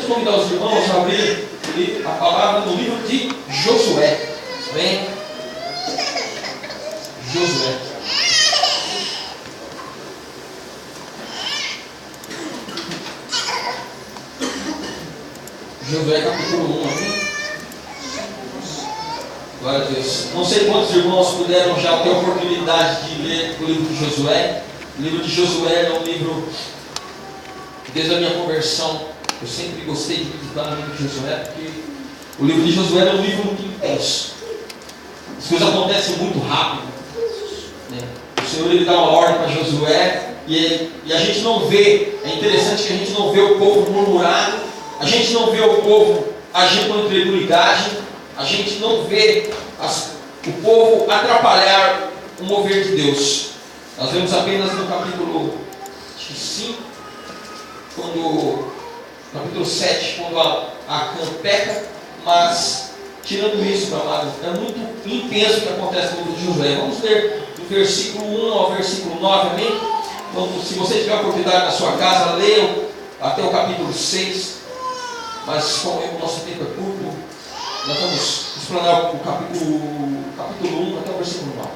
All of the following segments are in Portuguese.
convidar os irmãos a abrir a palavra no livro de Josué. Amém? Josué. Josué capítulo 1, amém? Glória a Deus. Não sei quantos irmãos puderam já ter a oportunidade de ler o livro de Josué. O livro de Josué é um livro, desde a minha conversão, eu sempre gostei de visitar o livro de Josué, porque o livro de Josué é um livro muito intenso. As coisas acontecem muito rápido, né? O Senhor ele dá uma ordem para Josué e a gente não vê, é interessante que a gente não vê o povo murmurar, a gente não vê o povo agir com incredulidade, a gente não vê o povo atrapalhar o mover de Deus. Nós vemos apenas no capítulo 5, capítulo 7, quando Acã peca, mas tirando isso, meu amado, é muito intenso o que acontece no livro de Josué. Vamos ler do versículo 1 ao versículo 9, amém? Então, se você tiver a oportunidade na sua casa, leiam até o capítulo 6, mas como o nosso tempo é curto, nós vamos explanar o capítulo 1 até o versículo 9.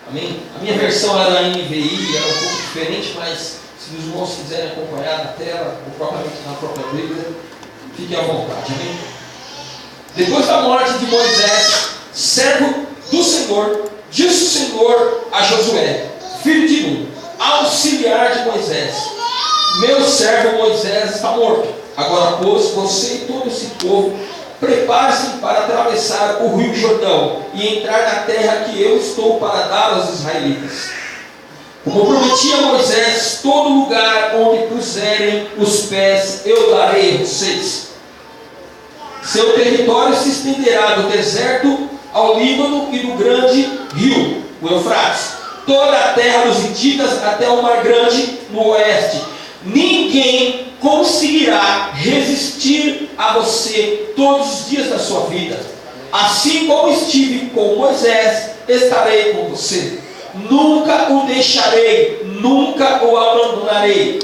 Amém? A minha versão era a NVI, era um pouco diferente, mas se os irmãos quiserem acompanhar na tela, ou propriamente na própria Bíblia, fiquem à vontade. Amém? Depois da morte de Moisés, servo do Senhor, disse o Senhor a Josué, filho de Nun, auxiliar de Moisés: meu servo Moisés está morto. Agora, pois, você e todo esse povo, prepare-se para atravessar o rio Jordão e entrar na terra que eu estou para dar aos israelitas. Como prometi a Moisés, todo lugar onde puserem os pés eu darei a vocês. Seu território se estenderá do deserto ao Líbano e do grande rio, o Eufrates, toda a terra dos hititas até o Mar Grande no oeste. Ninguém conseguirá resistir a você todos os dias da sua vida. Assim como estive com Moisés, estarei com você. Nunca o deixarei, nunca o abandonarei.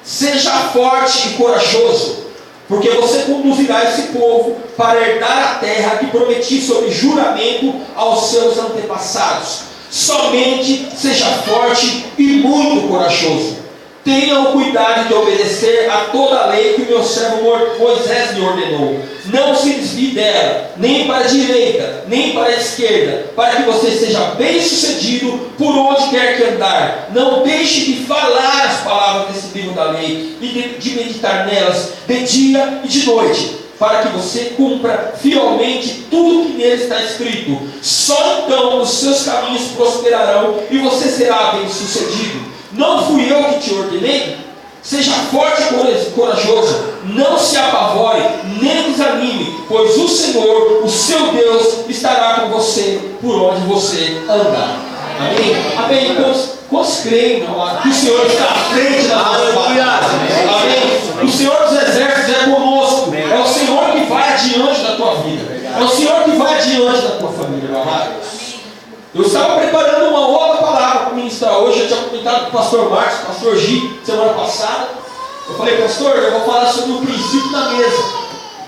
Seja forte e corajoso, porque você conduzirá esse povo para herdar a terra que prometi sob juramento aos seus antepassados. Somente seja forte e muito corajoso. Tenha o cuidado de obedecer a toda a lei que o meu servo Moisés lhe ordenou. Não se desvie dela, nem para a direita, nem para a esquerda, para que você seja bem sucedido por onde quer que andar. Não deixe de falar as palavras desse livro da lei e de meditar nelas de dia e de noite, para que você cumpra fielmente tudo que nele está escrito. Só então os seus caminhos prosperarão e você será bem sucedido. Não fui eu que te ordenei? Seja forte e corajoso, não se apavore, nem desanime, pois o Senhor, o seu Deus, estará com você por onde você andar. Amém? Amém? Quantos creem, meu amado, que o Senhor está à frente da nossa vida? Amém? O Senhor dos exércitos é conosco. É o Senhor que vai adiante da tua vida. É o Senhor que vai adiante da tua família, meu amado. Eu estava preparando uma outra palavra para ministrar hoje. Eu tinha comentado com o pastor Marcos, o pastor Gi, semana passada. Eu falei, pastor, eu vou falar sobre o princípio da mesa,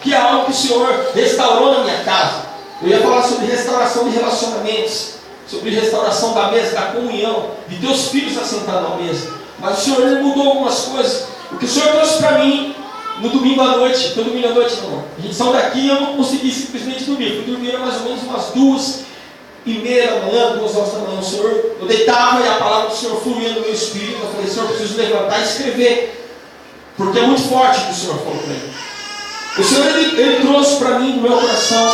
que é algo que o Senhor restaurou na minha casa. Eu ia falar sobre restauração de relacionamentos, sobre restauração da mesa, da comunhão, de teus filhos assentados na mesa. Mas o Senhor ele mudou algumas coisas. O que o Senhor trouxe para mim no domingo à noite, foi domingo à noite não, a gente saiu daqui e eu não consegui simplesmente dormir. Fui dormir mais ou menos umas 2:30 da manhã, 2 horas da manhã. O Senhor, eu deitava e a palavra do Senhor fluía no meu espírito. Eu falei, Senhor, eu preciso levantar e escrever, porque é muito forte o que o Senhor falou para mim. O Senhor ele trouxe para mim, no meu coração,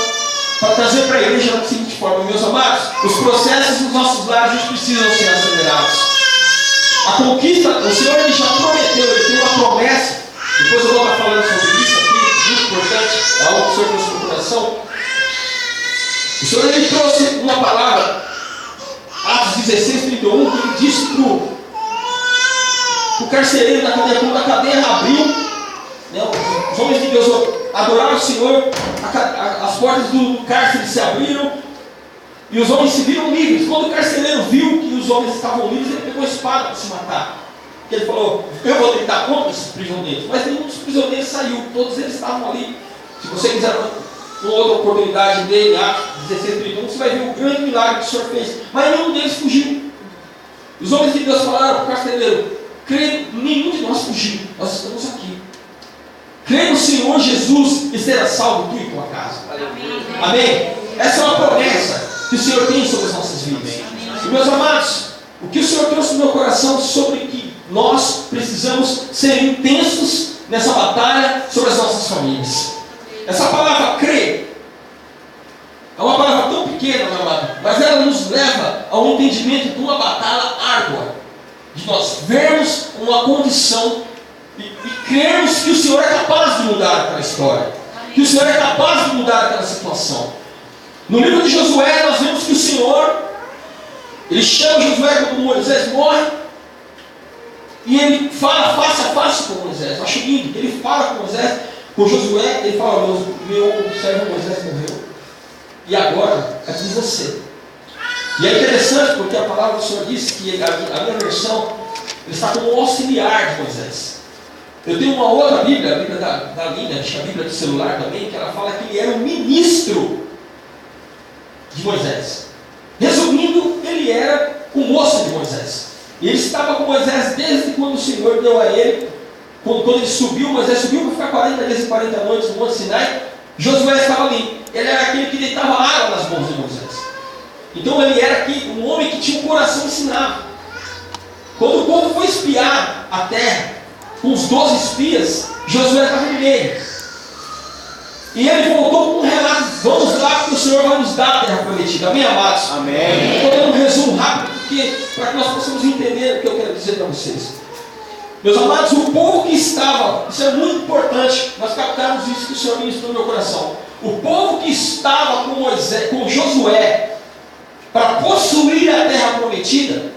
para trazer para a igreja da seguinte forma: meus amados, os processos nos nossos lares precisam ser acelerados. A conquista, o Senhor ele já prometeu, ele tem uma promessa. Depois eu vou estar falando sobre isso aqui, muito importante, é algo que o Senhor trouxe no coração. O Senhor ele trouxe uma palavra, Atos 16:31, que ele disse para o carcereiro da cadeia, quando a cadeia abriu, né, os homens de Deus adoraram o Senhor, as portas do cárcere se abriram e os homens se viram livres. Quando o carcereiro viu que os homens estavam livres, ele pegou a espada para se matar. que ele falou, eu vou tentar contra esses prisioneiros, mas nenhum dos prisioneiros saiu, todos eles estavam ali. Se você quiser uma outra oportunidade dele, Atos 16, 31, você vai ver o grande milagre que o Senhor fez, mas nenhum deles fugiu. Os homens de Deus falaram para o carcereiro, creio, nenhum de nós fugiu, nós estamos aqui. Creia no Senhor Jesus e será salvo tu e tua casa. Amém? Essa é uma promessa que o Senhor tem sobre as nossas vidas. E meus amados, o que o Senhor trouxe no meu coração sobre que nós precisamos ser intensos nessa batalha sobre as nossas famílias. Essa palavra crer é uma palavra tão pequena, meu amado, mas ela nos leva ao entendimento de uma batalha árdua, de nós vermos uma condição e crermos que o Senhor é capaz de mudar aquela história, que o Senhor é capaz de mudar aquela situação. No livro de Josué nós vemos que o Senhor, ele chama Josué quando Moisés morre, e ele fala face a face com Moisés. Eu acho lindo, ele fala com Moisés, com Josué, ele fala, meu servo Moisés morreu, e agora é com você. E é interessante porque a palavra do Senhor diz que a minha versão, ele está como auxiliar de Moisés. Eu tenho uma outra Bíblia, a Bíblia da linha, acho que a Bíblia do celular também, que ela fala que ele era o ministro de Moisés. Resumindo, ele era o moço de Moisés. E ele estava com Moisés desde quando o Senhor deu a ele, quando ele subiu, Moisés subiu para ficar 40 dias e 40 noites no Monte Sinai, Josué estava ali. Ele era aquele que deitava água nas mãos de Moisés. Então ele era um homem que tinha um coração ensinado. Quando o povo foi espiar a terra, com os 12 espias, Josué estava no meio. E ele voltou com um relato, vamos lá porque o Senhor vai nos dar a terra prometida. Amém, amados? Amém. Estou dando um resumo rápido, para que nós possamos entender o que eu quero dizer para vocês. Meus amados, o povo que estava, isso é muito importante, nós captarmos isso que o Senhor ministrou no meu coração. O povo que estava com Moisés, com Josué, para possuir a terra prometida,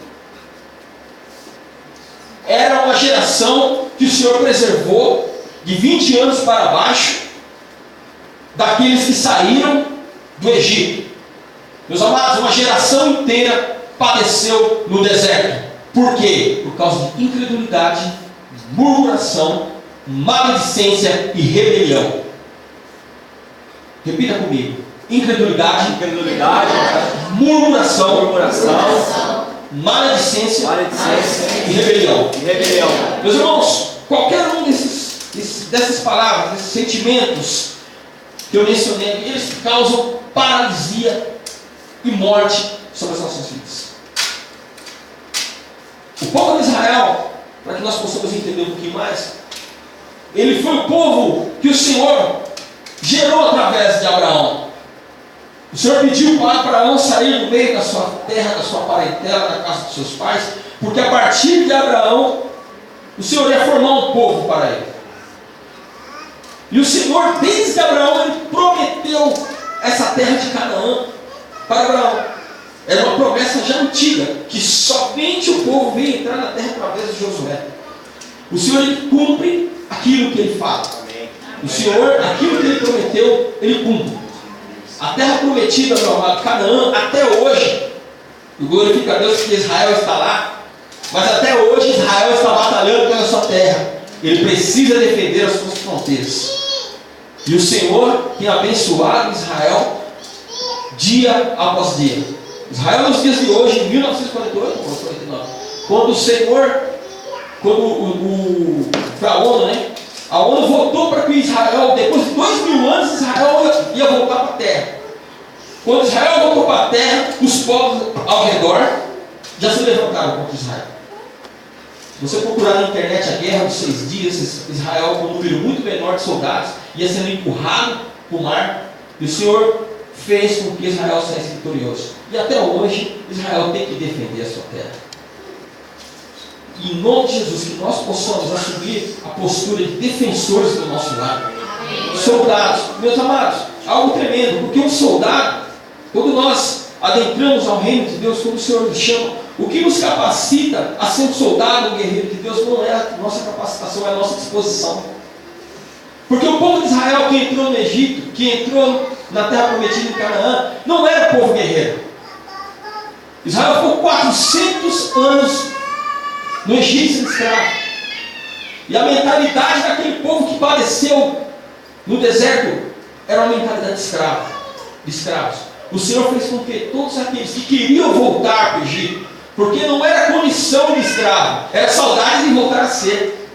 era uma geração que o Senhor preservou de 20 anos para baixo, daqueles que saíram do Egito. Meus amados, uma geração inteira padeceu no deserto. Por quê? Por causa de incredulidade, murmuração, maledicência e rebelião. Repita comigo. Incredulidade, murmuração, maledicência e rebelião. Meus irmãos, qualquer um dessas palavras, desses sentimentos que eu mencionei, eles causam paralisia e morte sobre as nossas vidas. O povo de Israel, para que nós possamos entender um pouquinho mais, ele foi o povo que o Senhor gerou através de Abraão. O Senhor pediu para Abraão sair do meio da sua terra, da sua parentela, da casa dos seus pais, porque a partir de Abraão, o Senhor ia formar um povo para ele. E o Senhor, desde Abraão, ele prometeu essa terra de Canaã para Abraão. Era uma promessa já antiga, que somente o povo veio entrar na terra através de Josué. O Senhor, ele cumpre aquilo que ele fala. O Senhor, aquilo que ele prometeu, ele cumpre. A terra prometida, meu amado, Canaã, até hoje, e glorifica a Deus que Israel está lá, mas até hoje Israel está batalhando pela sua terra. Ele precisa defender as suas fronteiras. E o Senhor tem abençoado Israel dia após dia. Israel nos dias de hoje, em 1948 ou 49, quando o Senhor, foi a ONU, né? A ONU votou para que Israel, depois de 2000 anos, Israel ia voltar para a terra. Quando Israel voltou para a terra, os povos ao redor já se levantaram contra Israel. Se você procurar na internet a guerra dos 6 dias, Israel, com um número muito menor de soldados, ia sendo empurrado para o mar, e o Senhor fez com que Israel saísse vitorioso. E até hoje, Israel tem que defender a sua terra. E em nome de Jesus, que nós possamos assumir a postura de defensores do nosso lar. Soldados, meus amados, algo tremendo, porque um soldado, quando nós adentramos ao reino de Deus, quando o Senhor nos chama, o que nos capacita a ser um soldado, um guerreiro de Deus, não é a nossa capacitação, é a nossa disposição. Porque o povo de Israel que entrou no Egito, que entrou na terra prometida em Canaã, não era povo guerreiro. Israel ficou 400 anos no Egito sendo escravo. E a mentalidade daquele povo que padeceu no deserto era uma mentalidade de escravos. O Senhor fez com que todos aqueles que queriam voltar para o Egito, porque não era condição de escravo, era saudade de voltar a ser.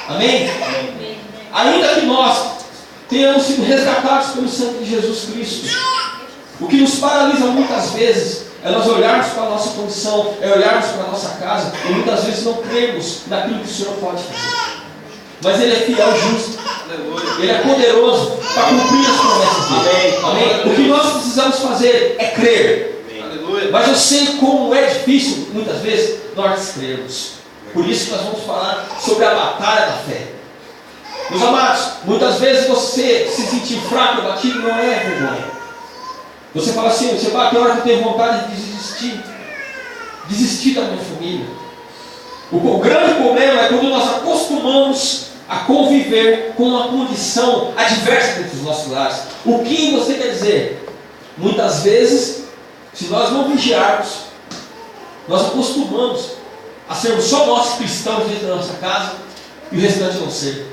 Amém? Ainda que nós tenhamos sido resgatados pelo sangue de Jesus Cristo, o que nos paralisa muitas vezes é nós olharmos para a nossa condição, é olharmos para a nossa casa e muitas vezes não cremos naquilo que o Senhor pode fazer. Mas Ele é fiel, justo, Ele é poderoso para cumprir as promessas dele. Amém? O que nós precisamos fazer é crer. Mas eu sei como é difícil, muitas vezes, nós crermos. Por isso que nós vamos falar sobre a batalha da fé. Meus amados, muitas vezes você se sentir fraco e batido não é vergonha. Você fala assim, você vai ter hora que eu tenho vontade de desistir da minha família. O grande problema é quando nós acostumamos a conviver com uma condição adversa dentro dos nossos lares. O que você quer dizer? Muitas vezes, se nós não vigiarmos, nós acostumamos a sermos só nós cristãos dentro da nossa casa e o restante não ser.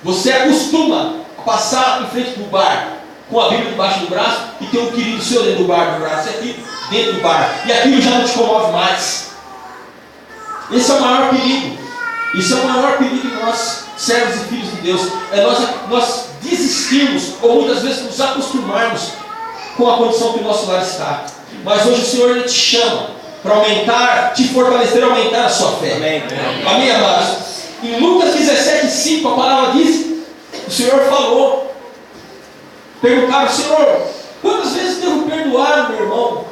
Você acostuma a passar em frente do bar com a Bíblia debaixo do braço e ter um querido seu dentro do bar do braço, e aqui dentro do bar, e aquilo já não te comove mais. Esse é o maior perigo. Isso é o maior perigo de nós, servos e filhos de Deus. É nós desistirmos, ou muitas vezes nos acostumarmos com a condição que o nosso lar está. Mas hoje o Senhor Ele te chama para aumentar, te fortalecer, aumentar a sua fé. Amém, amém, amados? Em Lucas 17:5 a palavra diz, o Senhor falou, perguntaram, Senhor, quantas vezes devo perdoar o meu irmão?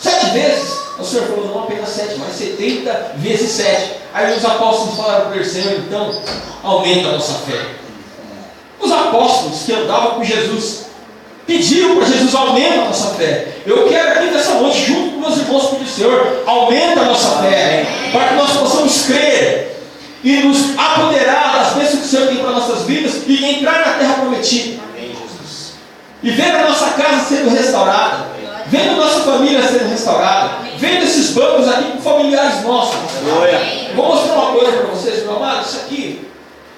7 vezes? O Senhor falou, não apenas 7, mas 70 vezes 7. Aí os apóstolos falaram para ele, Senhor, então aumenta a nossa fé. Os apóstolos que andavam com Jesus pediram para Jesus, aumenta a nossa fé. Eu quero aqui nessa noite, junto com meus irmãos, pedir, Senhor, aumenta a nossa fé, para que nós possamos crer e nos apoderar das bênçãos que o Senhor tem para nossas vidas e entrar na terra prometida. E ver a nossa casa sendo restaurada, vendo a nossa família sendo restaurada, vendo esses bancos aqui com familiares nossos. Vou mostrar uma coisa para vocês, meu amado. Isso aqui,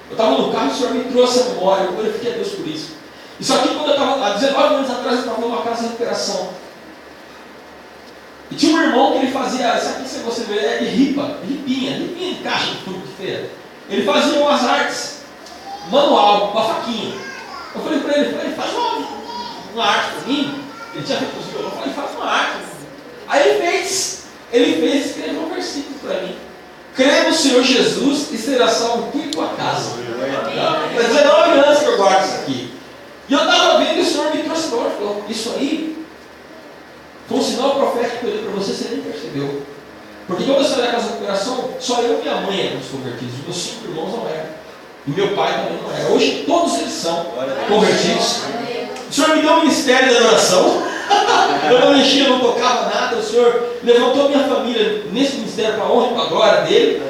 eu estava no carro e o Senhor me trouxe a memória. Eu glorifiquei a Deus por isso. Isso aqui, quando eu estava, há 19 anos atrás, eu estava numa casa de recuperação. E tinha um irmão que ele fazia, isso aqui, se você ver, é de ripinha de caixa de fruto de feira. Ele fazia umas artes manual, com a faquinha. Eu falei para ele, faz uma arte para mim. Ele tinha feito os violões, eu falei, faz uma arte. Aí ele fez, escreveu um versículo para mim. Crê no Senhor Jesus e será salvo tu e tua casa. Faz 19 anos que eu guardo isso aqui. E eu estava vendo e o Senhor me trouxe para e falou, isso aí foi um sinal profético que eu dei para você, você nem percebeu. Porque quando eu saí da casa de recuperação, só eu e minha mãe éramos convertidos. Os meus 5 irmãos não eram. E meu pai também não era. Hoje todos eles são convertidos. O Senhor me deu um ministério de adoração. Eu não mexia, não tocava nada. O Senhor levantou minha família nesse ministério para a honra e para a glória dele.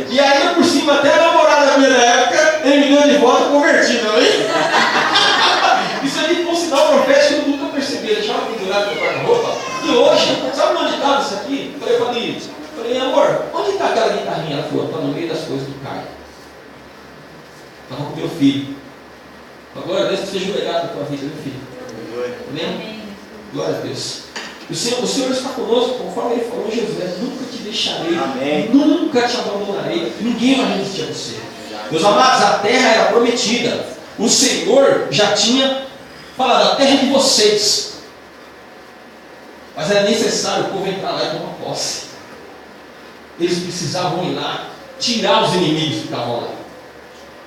E ainda por cima, até a namorada minha na época, ele me deu de volta convertido, não é? Isso ali foi um sinal profético que eu nunca percebi. Eu deixava pendurado no guarda-roupa. E hoje, sabe onde estava isso aqui? Eu falei, amor, onde está aquela guitarrinha? Ela falou, está no meio das coisas do Caio. Estava com meu filho. Glória a Deus, que seja o legado da tua vida, meu filho. Amém? Glória a Deus. O Senhor está conosco, conforme Ele falou em Jesus, nunca te deixarei, amém, nunca te abandonarei, ninguém vai resistir a você. Meus amados, a terra era prometida. O Senhor já tinha falado, a terra é de vocês. Mas era necessário o povo entrar lá e tomar posse. Eles precisavam ir lá, tirar os inimigos que estavam lá.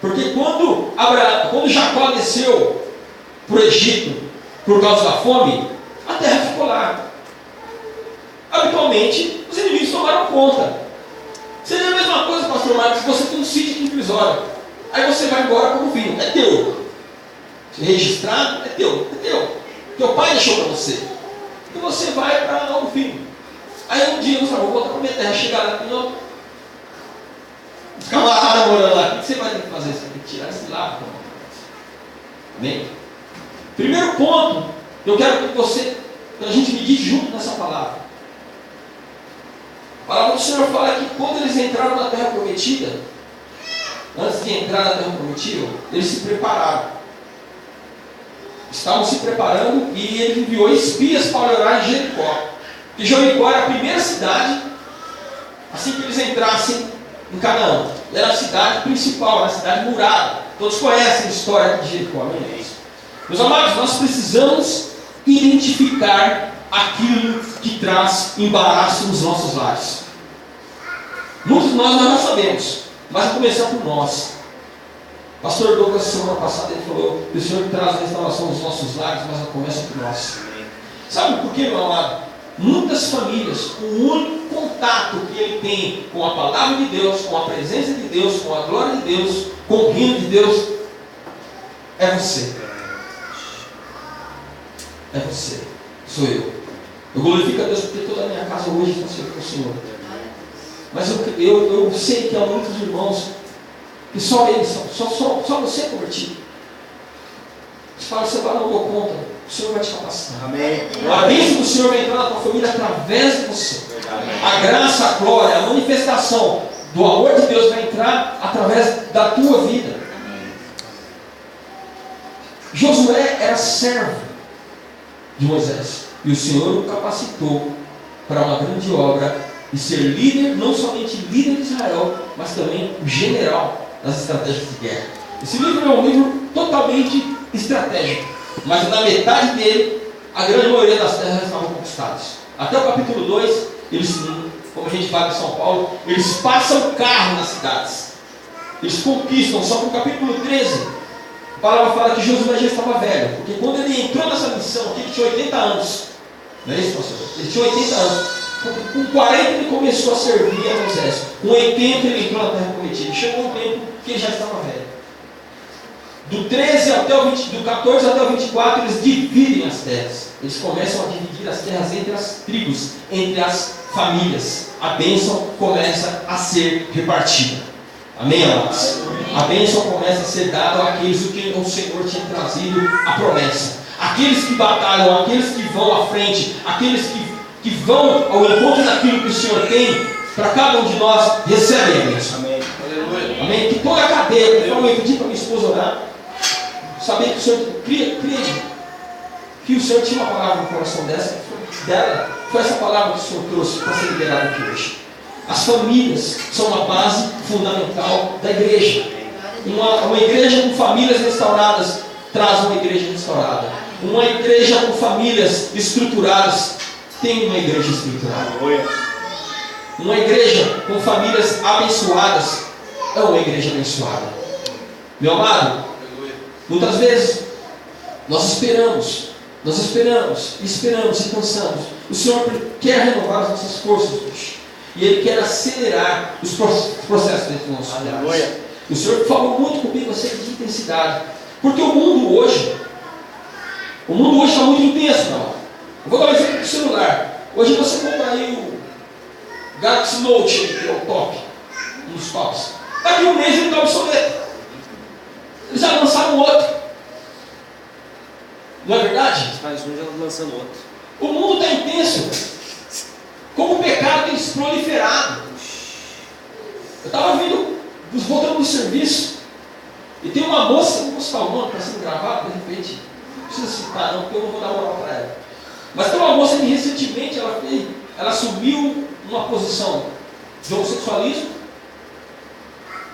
Porque quando Jacó desceu para o Egito, por causa da fome, a terra ficou lá. Habitualmente, os inimigos tomaram conta. Seria a mesma coisa, pastor Marcos, se você tem um sítio aqui em Crisório. Aí você vai embora como filho, é teu. Registrado, é teu. Teu pai deixou para você. E você vai para o filho. Aí um dia você vai voltar para a minha terra, chegar lá e não. Os camaradas morando lá, o que você vai ter que fazer? Você tem que tirar esse lado. Amém? Primeiro ponto, eu quero que a gente medite junto nessa palavra. A palavra do Senhor fala que quando eles entraram na terra prometida, antes de entrar na terra prometida, eles se prepararam. Estavam se preparando e ele enviou espias para orar em Jericó. E Jericó era a primeira cidade, assim que eles entrassem em Canaã. Era a cidade principal, era a cidade murada. Todos conhecem a história de Jericó, não é isso? Meus amados, nós precisamos identificar aquilo que traz embaraço nos nossos lares. Muitos de nós não sabemos, mas vamos começar por nós. Pastor Douglas, semana passada, ele falou que o Senhor traz a restauração dos nossos lares, mas ela começa por nós. Sabe por quê, meu amado? Muitas famílias, o único contato que ele tem com a palavra de Deus, com a presença de Deus, com a glória de Deus, com o reino de Deus, é você. É você. Sou eu. Eu glorifico a Deus porque toda a minha casa hoje está servindo ao Senhor. Mas eu sei que há muitos irmãos que só eles, só você é convertido. Você fala, você vai, não dou conta. O Senhor vai te capacitar. Amém. A bênção do Senhor vai entrar na tua família através de você. A graça, a glória, a manifestação do amor de Deus vai entrar através da tua vida. Josué era servo de Moisés. E o Senhor o capacitou para uma grande obra e ser líder, não somente líder de Israel, mas também o general das estratégias de guerra. Esse livro é um livro totalmente estratégico. Mas na metade dele, a grande maioria das terras estavam conquistadas. Até o capítulo 2, eles, como a gente fala em São Paulo, eles passam carro nas cidades. Eles conquistam, só que no capítulo 13, a palavra fala que Josué já estava velho. Porque quando ele entrou nessa missão, aqui, ele tinha 80 anos. Não é isso, pastor? Ele tinha 80 anos. Com 40 ele começou a servir ao exército. Com 80 ele entrou na terra prometida. Chegou um tempo que ele já estava velho. Do 13 até o 20, do 14 até o 24, eles dividem as terras. Eles começam a dividir as terras entre as tribos, entre as famílias. A bênção começa a ser repartida. Amém, amados? A bênção começa a ser dada àqueles que o Senhor tinha trazido a promessa. Aqueles que batalham, aqueles que vão à frente, aqueles que vão ao encontro daquilo que o Senhor tem, para cada um de nós, recebem a bênção. Amém. Amém? Que toda a cadeia, eu pedi para minha esposa orar, saber que o Senhor que o Senhor tinha uma palavra no coração dela, foi essa palavra que o Senhor trouxe para ser liberada aqui hoje. As famílias são a base fundamental da igreja. Uma igreja com famílias restauradas traz uma igreja restaurada. Uma igreja com famílias estruturadas tem uma igreja estruturada. Uma igreja com famílias abençoadas é uma igreja abençoada. Meu amado, muitas vezes nós esperamos e cansamos. O Senhor quer renovar as nossas forças hoje. E Ele quer acelerar os processos dentro do nosso lar. O Senhor falou muito comigo acerca de intensidade. Porque o mundo hoje está muito intenso, não. Eu vou dar um exemplo do celular. Hoje você compra aí o Galaxy Note, que é o top, um dos tops. Daqui um mês ele está obsoleto. Eles já lançaram outro. Não é verdade? Faz um já lançando outro. O mundo está intenso. Como o pecado tem se proliferado. Eu estava voltando do serviço. E tem uma moça, não vou citar o nome, está sendo gravado, de repente. Não precisa citar não, porque eu não vou dar moral para ela. Mas tem uma moça que recentemente ela assumiu uma posição de homossexualismo,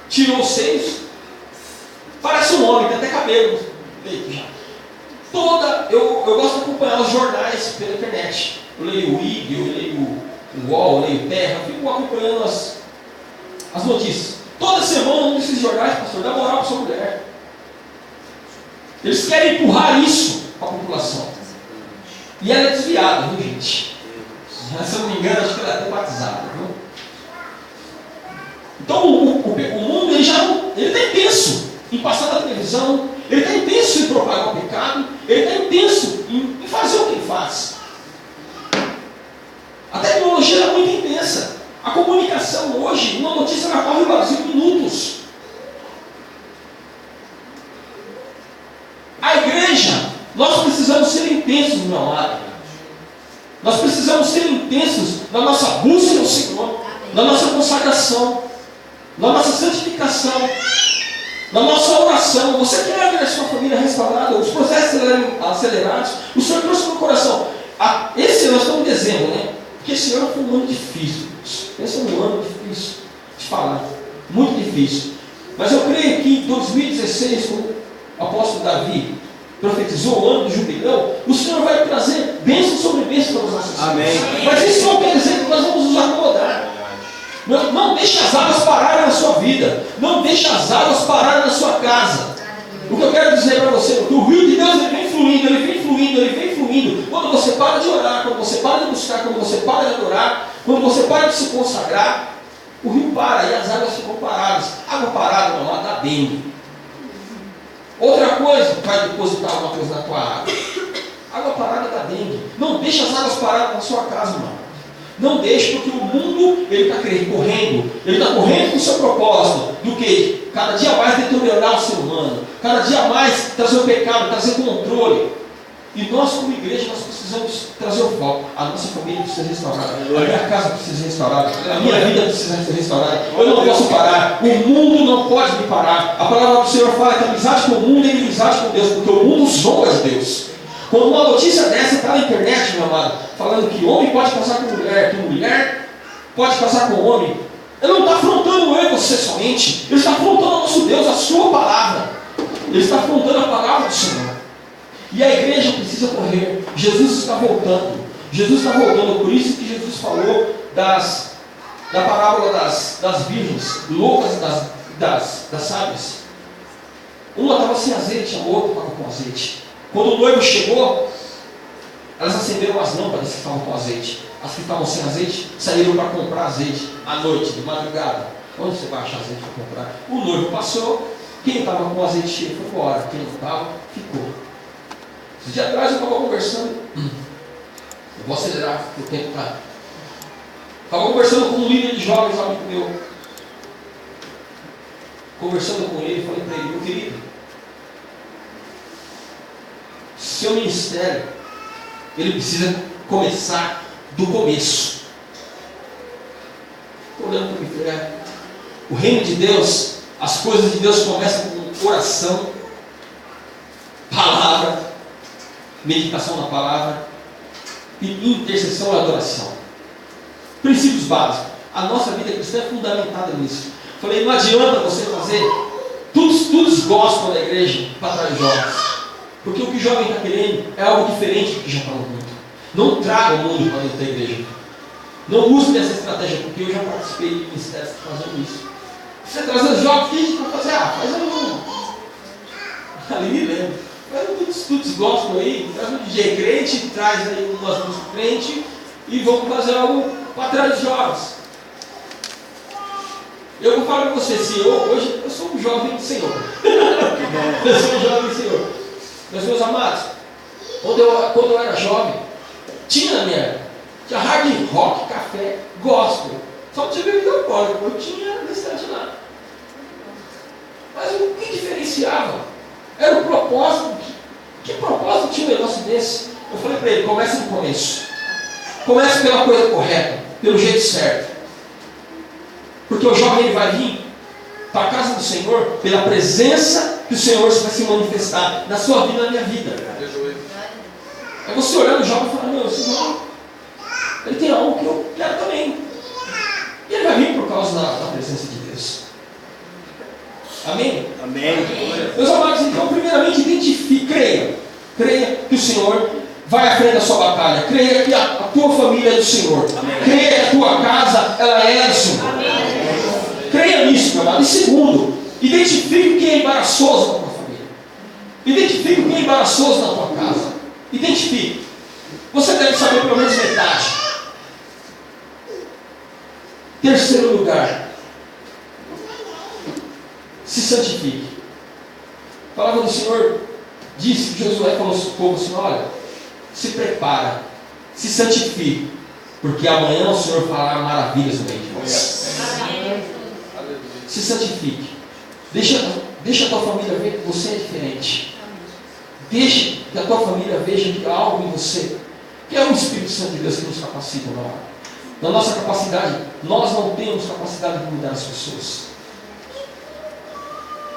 tirou os seios, parece um homem, tem até cabelo. Eu gosto de acompanhar os jornais pela internet. Eu leio o IG, eu leio o UOL, eu leio o Terra, eu fico acompanhando as notícias. Toda semana um desses jornais, pastor, dá moral para sua mulher. Eles querem empurrar isso para a população. E ela é desviada, viu, gente? Se eu não me engano, acho que ela é até batizada, viu? Então o mundo ele está intenso em passar na televisão, ele está intenso em propagar o pecado, ele está intenso em fazer o que ele faz. A tecnologia é muito intensa. A comunicação hoje, uma notícia ela corre em minutos. A igreja, nós precisamos ser intensos, meu amado. Nós precisamos ser intensos na nossa busca ao Senhor. na nossa consagração, na nossa santificação, na nossa oração. Você quer ver a sua família restaurada, os processos acelerados? O Senhor trouxe no coração. Esse ano, nós estamos em dezembro, né? Porque esse ano foi um ano difícil. Esse é um ano difícil de falar, muito difícil. Mas eu creio que em 2016, como o apóstolo Davi profetizou o ano do jubileu, o Senhor vai trazer bênção sobre bênção para os nossos filhos. Amém. Mas isso não quer dizer que nós vamos nos acomodar. Não deixe as águas pararem na sua vida. Não deixe as águas pararem na sua casa. O que eu quero dizer para você é que o rio de Deus ele vem fluindo, ele vem fluindo, ele vem fluindo. Quando você para de orar, quando você para de buscar, quando você para de adorar, quando você para de se consagrar, o rio para e as águas ficam paradas. Água parada, não, dá dengue. Outra coisa, vai depositar alguma coisa na tua água. Água parada dá dengue. Não deixe as águas paradas na sua casa, mano. Não deixe, porque o mundo ele está correndo. Ele está correndo com o seu propósito. Do que? Cada dia mais deteriorar o ser humano. Cada dia mais trazer o pecado, trazer controle. E nós, como igreja, nós precisamos trazer o foco. A nossa família precisa ser restaurada. A minha casa precisa ser restaurada. A minha vida precisa ser restaurada. Eu não posso parar. O mundo não pode me parar. A palavra do Senhor fala que a amizade com o mundo é inimizade com Deus, porque o mundo zomba de Deus. Quando uma notícia dessa está na internet, meu amado, falando que homem pode casar com mulher, que mulher pode casar com homem, ele não está afrontando eu e você somente. Ele está afrontando o nosso Deus, a sua palavra. Ele está afrontando a palavra do Senhor. E a igreja precisa correr. Jesus está voltando. Jesus está voltando. Por isso que Jesus falou da parábola das virgens loucas e das sábias. Uma estava sem azeite, a outra estava com azeite. Quando o noivo chegou, elas acenderam as lâmpadas que estavam com azeite. As que estavam sem azeite saíram para comprar azeite à noite, de madrugada. Onde você vai achar azeite para comprar? O noivo passou. Quem estava com azeite cheio foi embora. Quem não estava, ficou. Esse dia atrás eu estava conversando. Eu vou acelerar, porque o tempo está. Estava conversando com um líder de jovens, amigo meu. Conversando com ele, falei para ele: meu querido, seu ministério, ele precisa começar do começo. Estou olhando para o inferno. O reino de Deus, as coisas de Deus começam com oração, palavra, meditação na palavra e intercessão e adoração. Princípios básicos. A nossa vida cristã é fundamentada nisso. Falei, não adianta você fazer tudo gospel da igreja para trás de jovens. Porque o que o jovem está querendo é algo diferente do que já está no mundo. Não traga o mundo para dentro da igreja. Não use dessa estratégia, porque eu já participei de ministérios fazendo isso. Você traz os jovens, o que a gente vai fazer? Faz ali me lembro. Faz tudo gospel aí, traz um DJ crente, traz aí umas músicas crente e vamos fazer algo para trás de jovens. Eu vou falar para você, se hoje eu sou um jovem do Senhor. Eu sou um jovem do Senhor. Mas meus amados, quando eu era jovem, tinha hard rock, café, gospel. Só não tinha bebida alcoólica, eu tinha restante lá. Mas o que diferenciava era o propósito. Que propósito tinha um negócio desse? Eu falei para ele: comece no começo. Comece pela coisa correta, pelo jeito certo. Porque o jovem ele vai vir para a casa do Senhor pela presença que o Senhor vai se manifestar na sua vida e na minha vida. É você olhando o jovem e falar: meu, esse jovem, ele tem algo que eu quero também. E ele vai vir por causa da presença de Deus. Amém? Amém. Meus amados, então, primeiramente, identifique, creia que o Senhor vai à frente da sua batalha. Creia que a tua família é do Senhor. Amém. Creia que a tua casa, ela é do Senhor. Amém. Creia nisso, meu amado. E segundo, identifique o que é embaraçoso na tua família. Identifique o que é embaraçoso na tua casa. Identifique. Você deve saber pelo menos metade. Terceiro lugar, se santifique. A palavra do Senhor disse que Josué falou ao povo assim: olha, se prepara, se santifique, porque amanhã o Senhor fará maravilhas no meio de você. Se santifique. Deixa a tua família ver que você é diferente. Deixa que a tua família veja que há algo em você, que é o Espírito Santo de Deus que nos capacita na hora. na nossa capacidade. Nós não temos capacidade de mudar as pessoas.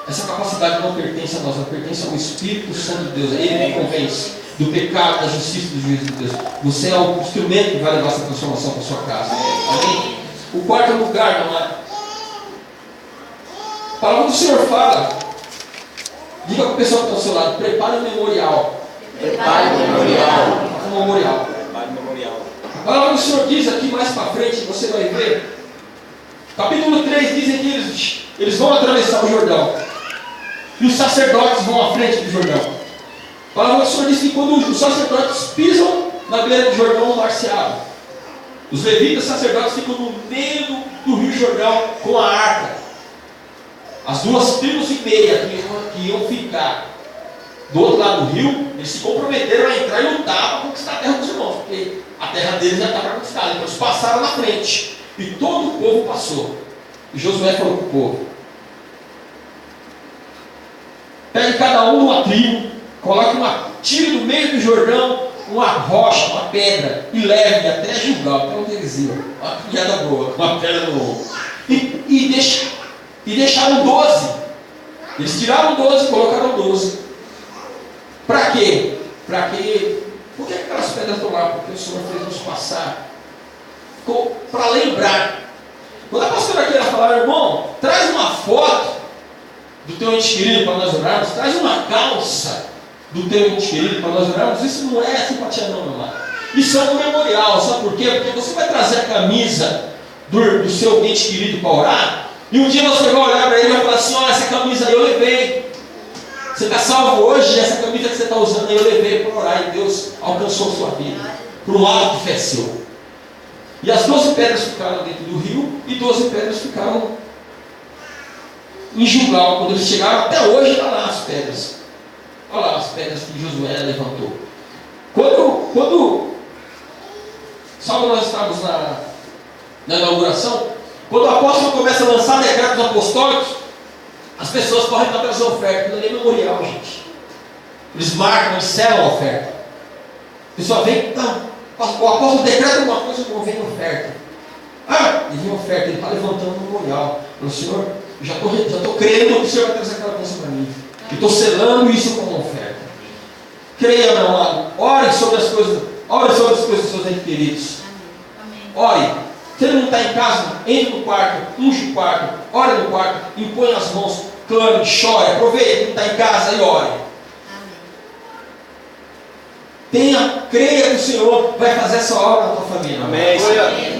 Essa capacidade não pertence a nós, ela pertence ao Espírito Santo de Deus. Ele que convence do pecado, da justiça e do juízo de Deus. Você é o instrumento que vai levar essa transformação para a sua casa. Amém? O quarto lugar, não é? A palavra do Senhor fala. Diga para o pessoal que está ao seu lado: prepare o memorial. Prepare o memorial. O memorial. Prepare o memorial. A palavra do Senhor diz aqui mais para frente, você vai ver. Capítulo 3 dizem que eles vão atravessar o Jordão. E os sacerdotes vão à frente do Jordão. A palavra do Senhor diz que quando os sacerdotes pisam na beira do Jordão, o mar se abre. Os levitas sacerdotes ficam no meio do rio Jordão com a arca. As 2 tribos e meia que iam ficar do outro lado do rio, eles se comprometeram a entrar e lutar para conquistar a terra dos irmãos, porque a terra deles já estava conquistada. Então eles passaram na frente e todo o povo passou. E Josué falou para o povo: pegue cada um uma tribo, coloque tire do meio do Jordão uma rocha, uma pedra, e leve até Gilgal, até onde eles iam. Uma piada boa, uma pedra no ombro. E deixaram 12. Eles tiraram 12 e colocaram 12. Para quê? Por que aquelas pedras estão lá? Porque o Senhor fez nos passar. Para lembrar. Quando a pastora aqui falar: irmão, traz uma foto do teu ente querido para nós orarmos, traz uma calça do teu ente querido para nós orarmos, isso não é simpatia não, meu amado. Isso é um memorial. Sabe por quê? Porque você vai trazer a camisa do seu ente querido para orar, e um dia você vai olhar para ele e vai falar assim: ó, essa camisa aí eu levei. Você está salvo hoje, essa camisa que você está usando aí eu levei para orar, e Deus alcançou a sua vida por um ato de fé seu. E as 12 pedras ficaram dentro do rio, e 12 pedras ficaram em Gilgal. Quando eles chegaram, até hoje está lá as pedras. Olha lá as pedras que Josué levantou. Sabe, nós estávamos na inauguração, quando o apóstolo começa a lançar decretos apostólicos, as pessoas correm para trazer oferta. Não é memorial, gente. Eles marcam, eles selam a oferta. A pessoa vem, não, o apóstolo decreta alguma coisa, não vem oferta. Ele vem oferta, ele está levantando o memorial. O Senhor, já estou crendo que o Senhor vai trazer aquela coisa para mim. E estou selando isso como oferta. Creia, meu amado. Ore sobre as coisas dos seus entes queridos. Ore. Se ele não está em casa, entre no quarto, unge o quarto, ore no quarto, impõe as mãos, clame, chore, aproveite que não está em casa e ore. Creia que o Senhor vai fazer essa obra na tua família. Amém.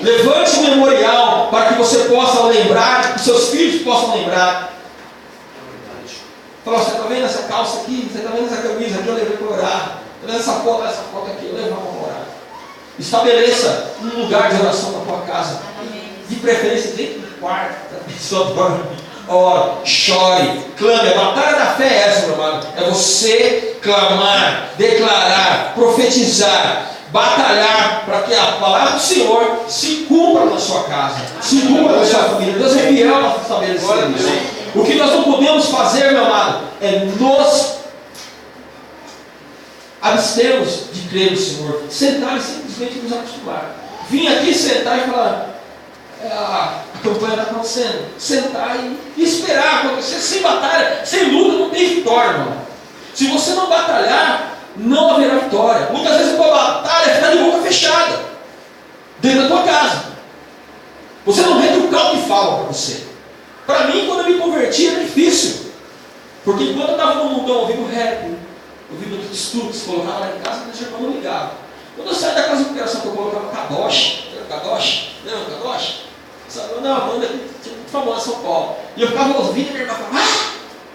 Levante o memorial para que você possa lembrar, que seus filhos possam lembrar. Fala: você está vendo essa calça aqui? Você está vendo essa camisa aqui? Eu levei para orar. Está vendo essa foto aqui? Eu levei para orar. Estabeleça um lugar de oração na tua casa. De preferência dentro do quarto. A pessoa dorme. Ora, chore, clame. A batalha da fé é essa, meu amado. É você clamar, declarar, profetizar, batalhar para que a palavra do Senhor se cumpra na sua casa, se cumpra na sua família. Deus é fiel para estabelecer isso. O que nós não podemos fazer, meu amado, é nos abstermos de crer no Senhor, sentar e simplesmente nos acostumar. Vim aqui sentar e falar: a campanha está acontecendo. Sentar e esperar acontecer. Sem batalha, sem luta, não tem vitória, irmão. Se você não batalhar, não haverá vitória. Muitas vezes a tua batalha fica de boca fechada dentro da tua casa. Você não vê o cal que fala para você. Para mim, quando eu me converti, era difícil. Porque enquanto eu estava no mundão ouvindo rap, ouvindo estudos, colocava lá em casa, mas irmão não ligava. Quando eu saí da casa do coração, eu colocava Kadosh. Lembra Kadosh? Não, a banda aqui muito famosa em São Paulo. E eu ficava ouvindo e minha irmã falava: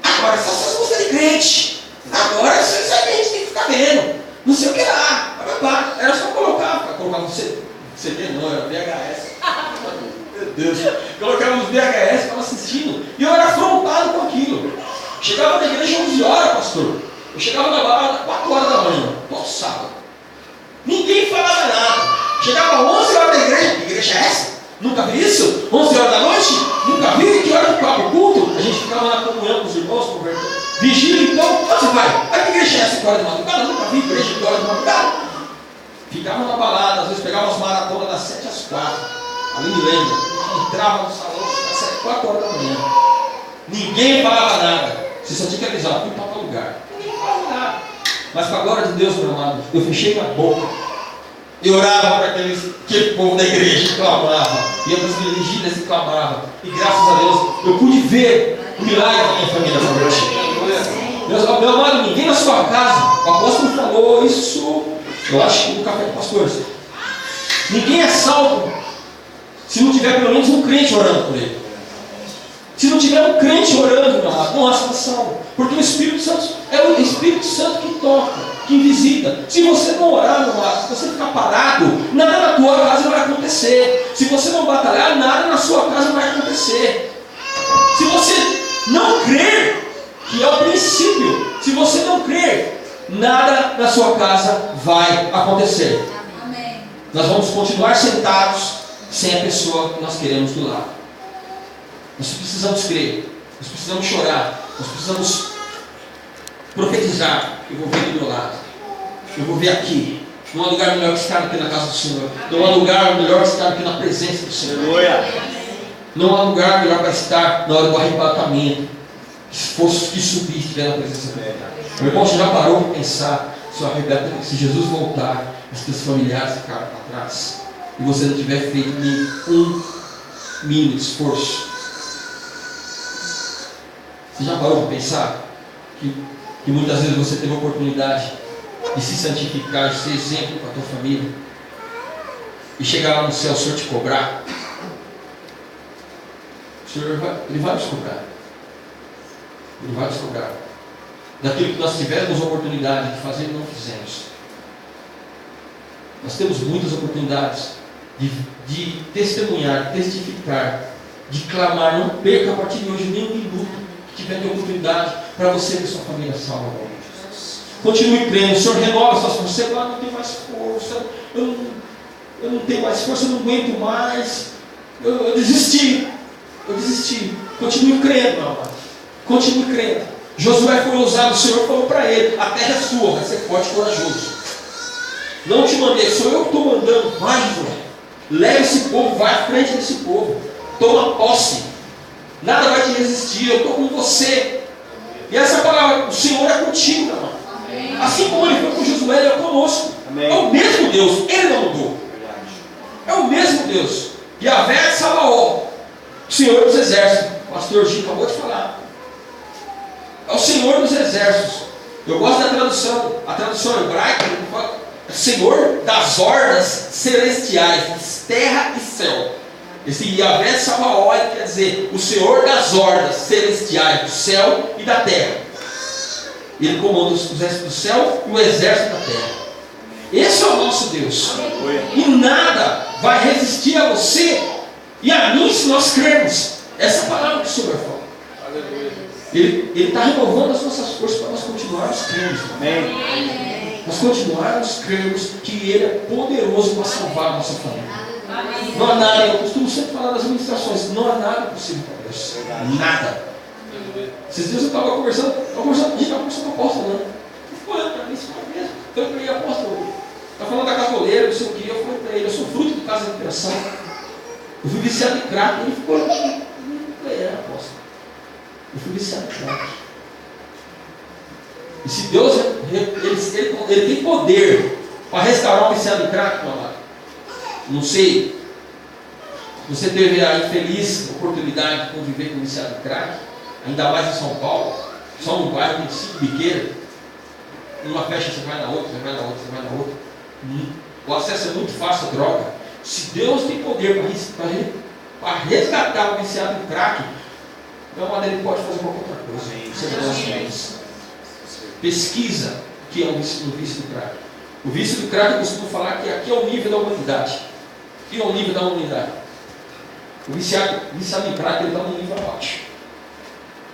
agora só essas músicas de crente. Agora isso aí a gente tem que ficar vendo. Não sei o que lá. Era só colocar. Colocava um CD, não, era VHS. Meu Deus. Colocava uns VHS, ficava assistindo. E eu era afrontado com aquilo. Chegava na igreja 11 horas, pastor. Eu chegava na balada 4 horas da manhã, todo sábado. Ninguém falava nada. Chegava 11 horas da igreja. Que igreja é essa? Nunca vi isso? 11 horas da noite? Nunca vi? Que hora que ficava o culto? A gente ficava na comunhão com os irmãos, conversando. Vigília, então, onde você vai? A que igreja é essa? Que hora de madrugada? Nunca vi igreja que hora de madrugada. Ficava na balada, às vezes pegava umas maratonas das 7 às 4. Ali me lembra. Entrava no salão às 4 horas da manhã. Ninguém falava nada. Você só tinha que avisar, fui para tal lugar. Ninguém falava nada. Mas com a glória de Deus, meu amado, eu fechei minha boca. Eu orava para aquele povo da igreja que clamava. Ia para as vigílias e clamava. E graças a Deus, eu pude ver o milagre da minha família essa noite. Meu amado, ninguém na sua casa, o apóstolo falou isso, eu acho que no café com pastores. Ninguém é salvo se não tiver pelo menos um crente orando por ele. Se não tiver um crente orando, meu amado, não há salvação. Porque o Espírito Santo é o Espírito Santo que toca, que visita. Se você não orar, meu amado, se você ficar parado, nada na tua casa vai acontecer. Se você não batalhar, nada na sua casa vai acontecer. Se você não crer, que é o princípio, se você não crer, nada na sua casa vai acontecer. Amém. Nós vamos continuar sentados sem a pessoa que nós queremos do lado. Nós precisamos crer, nós precisamos chorar, nós precisamos profetizar. Eu vou ver do meu lado, eu vou ver aqui. Não há lugar melhor que estar aqui na casa do Senhor. Não há lugar melhor que estar aqui na presença do Senhor. Não há lugar melhor para estar na hora do arrebatamento. Que subir, estiver na presença dele. Meu irmão, você já parou para pensar se Jesus voltar, os teus familiares ficaram para trás e você não tiver feito nenhum mínimo esforço? Você já parou para pensar que muitas vezes você teve a oportunidade de se santificar, de ser exemplo para a tua família, e chegar lá no céu, o Senhor te cobrar? O Senhor Ele vai nos cobrar. Ele vai nos cobrar daquilo que nós tivemos oportunidade de fazer e não fizemos. Nós temos muitas oportunidades de testemunhar, de testificar, de clamar. Não perca a partir de hoje nem um minuto que tiver de oportunidade para você e sua família salva. Continue crendo. O Senhor renova suas forças. Você não tem mais força, eu não tenho mais força, eu não aguento mais, eu desisti. Continue crendo, meu amado. Continue crendo. Josué foi usado, o Senhor falou para ele: a terra é sua, vai ser forte e corajoso. Não te mandei, sou eu que estou mandando. Vai, Josué, leva esse povo, vai à frente desse povo, toma posse, nada vai te resistir, eu estou com você. E essa palavra, o Senhor é contigo, meu irmão. Assim como ele foi com Josué, ele é conosco. Amém. É o mesmo Deus, ele não mudou. É o mesmo Deus. Yahvé de Sabaó, o Senhor dos exércitos. O pastor Gil acabou de falar. É o Senhor dos exércitos. Eu gosto da tradução. A tradução hebraica fala Senhor das hordas celestiais, terra e céu. Esse Yahvé de Sabaó quer dizer o Senhor das hordas celestiais, do céu e da terra. Ele comanda os exércitos do céu e o exército da terra. Esse é o nosso Deus. E nada vai resistir a você e a mim se nós crermos. Essa é a palavra que o Senhor fala. Ele está renovando as nossas forças para nós continuarmos crendo. Amém. Nós continuarmos crendo que Ele é poderoso para salvar a nossa família. Amém. Não há nada, eu costumo sempre falar nas ministrações, não há nada possível para Deus. Nada. Esses dias eu estava conversando, a gente estava conversando com o apóstolo, né? Ele ficou olhando para mim, isso foi mesmo. Então eu falei: apóstolo, está falando da capoeira, não sei o que. Eu falei para ele: eu sou fruto de casa de recuperação. Eu fui viciado em crack. Ele ficou olhando para mim. Eu falei: apóstolo, eu fui viciado em crack. E se Deus, ele tem poder para restaurar um viciado em crack, meu amado. Não sei, você teve a infeliz oportunidade de conviver com um viciado em crack, ainda mais em São Paulo, só no bairro tem 5 biqueiras. Numa festa você vai na outra, você vai na outra, você vai na outra. O acesso é muito fácil à droga. Se Deus tem poder para resgatar o viciado em crack, meu amado, Ele pode fazer qualquer outra coisa. Pesquisa o que é o vício do crack. O vício do crack, eu costumo falar que aqui é o nível da humanidade. Aqui é o nível da humanidade. O viciado em crack, ele está no nível abaixo.